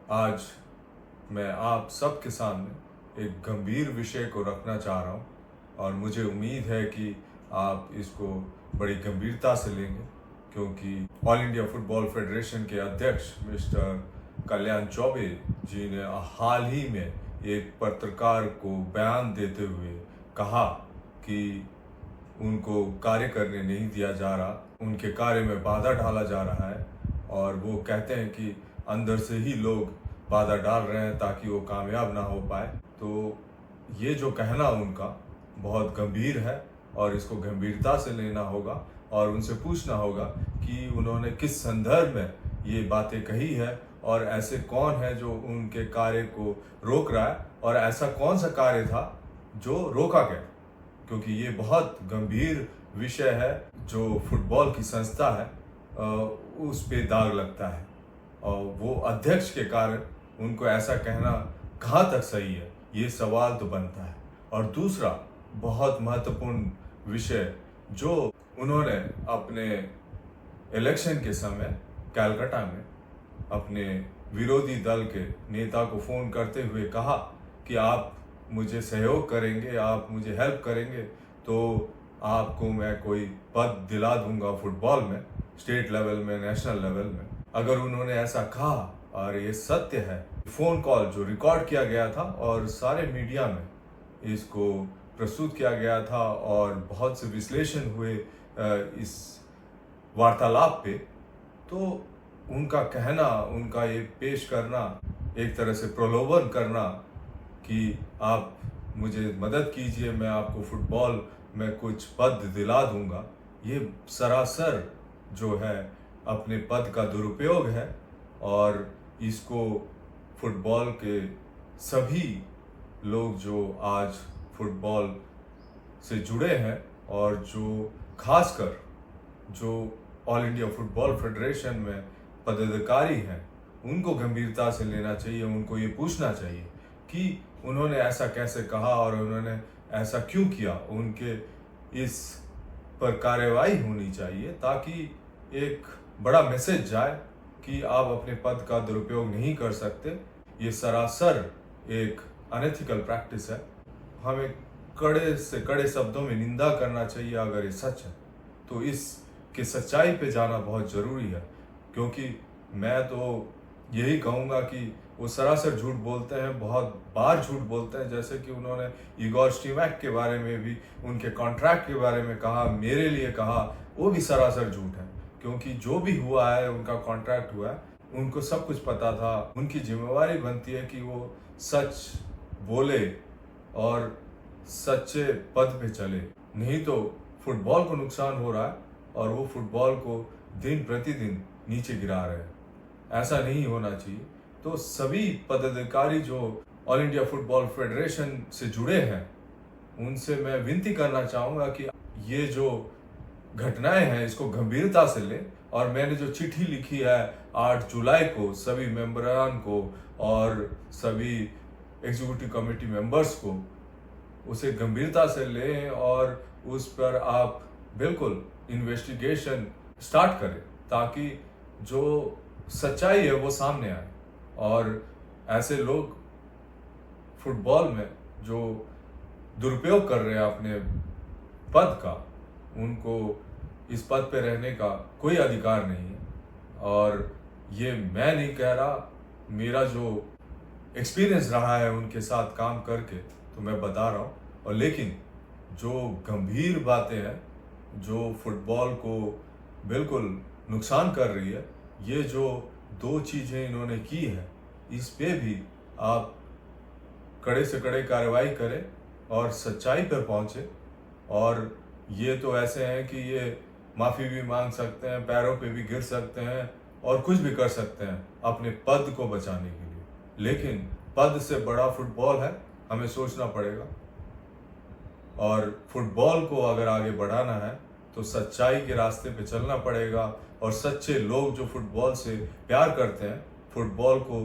आज मैं आप सबके सामने एक गंभीर विषय को रखना चाह रहा हूँ और मुझे उम्मीद है कि आप इसको बड़ी गंभीरता से लेंगे, क्योंकि ऑल इंडिया फुटबॉल फेडरेशन के अध्यक्ष मिस्टर कल्याण चौबे जी ने हाल ही में एक पत्रकार को बयान देते हुए कहा कि उनको कार्य करने नहीं दिया जा रहा, उनके कार्य में बाधा डाला जा रहा है। और वो कहते हैं कि अंदर से ही लोग बाधा डाल रहे हैं ताकि वो कामयाब ना हो पाए। तो ये जो कहना उनका बहुत गंभीर है और इसको गंभीरता से लेना होगा और उनसे पूछना होगा कि उन्होंने किस संदर्भ में ये बातें कही है और ऐसे कौन है जो उनके कार्य को रोक रहा है और ऐसा कौन सा कार्य था जो रोका गया, क्योंकि ये बहुत गंभीर विषय है। जो फुटबॉल की संस्था है उस पे दाग लगता है और वो अध्यक्ष के कारण उनको ऐसा कहना कहाँ तक सही है, ये सवाल तो बनता है। और दूसरा बहुत महत्वपूर्ण विषय जो उन्होंने अपने इलेक्शन के समय कलकत्ता में अपने विरोधी दल के नेता को फ़ोन करते हुए कहा कि आप मुझे सहयोग करेंगे, आप मुझे हेल्प करेंगे तो आपको मैं कोई पद दिला दूंगा फुटबॉल में, स्टेट लेवल में, नेशनल लेवल में। अगर उन्होंने ऐसा कहा और ये सत्य है, फ़ोन कॉल जो रिकॉर्ड किया गया था और सारे मीडिया में इसको प्रस्तुत किया गया था और बहुत से विश्लेषण हुए इस वार्तालाप पे, तो उनका कहना, उनका ये पेश करना, एक तरह से प्रलोभन करना कि आप मुझे मदद कीजिए, मैं आपको फुटबॉल में कुछ पद दिला दूंगा, ये सरासर जो है अपने पद का दुरुपयोग है। और इसको फुटबॉल के सभी लोग जो आज फुटबॉल से जुड़े हैं और जो खासकर जो ऑल इंडिया फुटबॉल फेडरेशन में पदाधिकारी हैं, उनको गंभीरता से लेना चाहिए। उनको ये पूछना चाहिए कि उन्होंने ऐसा कैसे कहा और उन्होंने ऐसा क्यों किया। उनके इस पर कार्रवाई होनी चाहिए ताकि एक बड़ा मैसेज जाए कि आप अपने पद का दुरुपयोग नहीं कर सकते। ये सरासर एक अनएथिकल प्रैक्टिस है। हमें कड़े से कड़े शब्दों में निंदा करना चाहिए अगर ये सच है तो। इसकी सच्चाई पे जाना बहुत ज़रूरी है, क्योंकि मैं तो यही कहूँगा कि वो सरासर झूठ बोलते हैं, बहुत बार झूठ बोलते हैं। जैसे कि उन्होंने इगोर स्टीमैक के बारे में भी, उनके कॉन्ट्रैक्ट के बारे में कहा, मेरे लिए कहा, वो भी सरासर झूठ है। क्योंकि जो भी हुआ है, उनका कॉन्ट्रैक्ट हुआ है, उनको सब कुछ पता था। उनकी जिम्मेवारी बनती है कि वो सच बोले और सच्चे पद पे चले, नहीं तो फुटबॉल को नुकसान हो रहा है और वो फुटबॉल को दिन प्रतिदिन नीचे गिरा रहे हैं। ऐसा नहीं होना चाहिए। तो सभी पदाधिकारी जो ऑल इंडिया फुटबॉल फेडरेशन से जुड़े हैं, उनसे मैं विनती करना चाहूँगा कि ये जो घटनाएं हैं इसको गंभीरता से लें। और मैंने जो चिट्ठी लिखी है 8 जुलाई को सभी मेंबरान को और सभी एग्जीक्यूटिव कमेटी मेंबर्स को, उसे गंभीरता से लें और उस पर आप बिल्कुल इन्वेस्टिगेशन स्टार्ट करें ताकि जो सच्चाई है वो सामने आए। और ऐसे लोग फुटबॉल में जो दुरुपयोग कर रहे हैं अपने पद का, उनको इस पद पे रहने का कोई अधिकार नहीं है। और ये मैं नहीं कह रहा, मेरा जो एक्सपीरियंस रहा है उनके साथ काम करके, तो मैं बता रहा हूँ। और लेकिन जो गंभीर बातें हैं, जो फुटबॉल को बिल्कुल नुकसान कर रही है, ये जो 2 चीज़ें इन्होंने की है, इस पे भी आप कड़े से कड़े कार्रवाई करें और सच्चाई पर पहुँचे। और ये तो ऐसे हैं कि ये माफ़ी भी मांग सकते हैं, पैरों पे भी गिर सकते हैं और कुछ भी कर सकते हैं अपने पद को बचाने के लिए, लेकिन पद से बड़ा फुटबॉल है, हमें सोचना पड़ेगा। और फुटबॉल को अगर आगे बढ़ाना है तो सच्चाई के रास्ते पे चलना पड़ेगा। और सच्चे लोग जो फुटबॉल से प्यार करते हैं, फुटबॉल को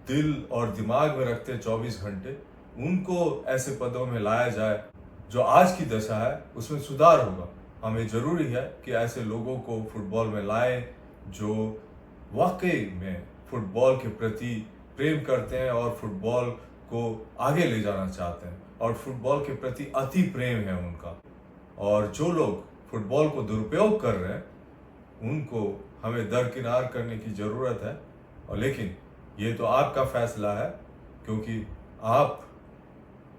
दिल और दिमाग में रखते हैं 24 घंटे, उनको ऐसे पदों में लाया जाए। जो आज की दशा है उसमें सुधार होगा। हमें ज़रूरी है कि ऐसे लोगों को फुटबॉल में लाएं जो वाकई में फुटबॉल के प्रति प्रेम करते हैं और फुटबॉल को आगे ले जाना चाहते हैं और फुटबॉल के प्रति अति प्रेम है उनका। और जो लोग फुटबॉल को दुरुपयोग कर रहे हैं उनको हमें दरकिनार करने की ज़रूरत है। और लेकिन ये तो आपका फैसला है, क्योंकि आप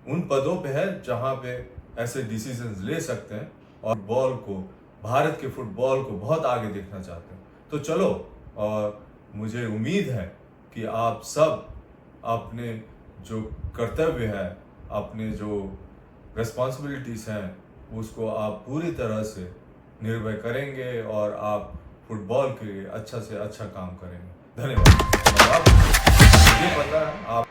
उन पदों पे है जहाँ पे ऐसे डिसीजंस ले सकते हैं और बॉल को, भारत के फुटबॉल को बहुत आगे देखना चाहते हैं। तो चलो, और मुझे उम्मीद है कि आप सब अपने जो कर्तव्य है, अपने जो रिस्पॉन्सिबिलिटीज़ हैं, उसको आप पूरी तरह से निर्वह करेंगे और आप फुटबॉल के लिए अच्छा से अच्छा काम करेंगे। धन्यवाद। मुझे पता है आप